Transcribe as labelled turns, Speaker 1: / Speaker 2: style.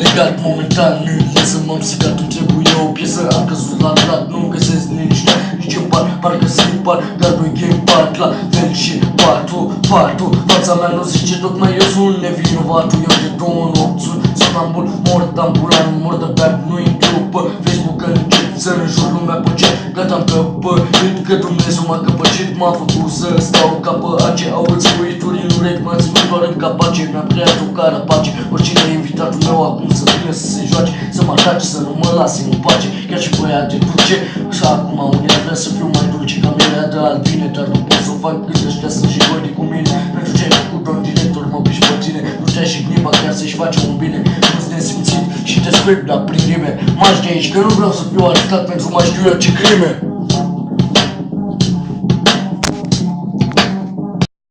Speaker 1: legat momentan. Nu să m-am sicat, îmi trebuie o piesă. Am căzut la dat, nu găsesc liniștea nici în par, parcă se par. Dar nu e part la fel și partul fața mea nu zice, tocmai eu sunt nevinovatul. Eu de 2 nopți sunt sonambul, mor de ambulan, mor de beat. Nu intru pe Facebook că încep să înjur lumea pe ce gata-am căpărit, că Dumnezeu m-a căpăcit. M-a făcut să stau ca pe ace, aud scuituri în urechi, m-a ținut doar în capace. Mi-am creat o carapace, oricine e invitatul meu acum să vină să se joace, să mă atace, să nu mă lase în pace. Chiar și băia de duce, și acum unii ar vrea să fiu mai dulce ca mierea de albine, dar nu pot să o fac când ăștia sunt și goi cu mine. Pentru ce ai făcut doar director, mă piși pe tine, nu te-ai și gniba chiar să-și face un bine. Nu-ți nesimțit și te sperg, dar prin rime. Marși de aici, că nu vreau să fiu arestat pentru mai știu eu ce crime.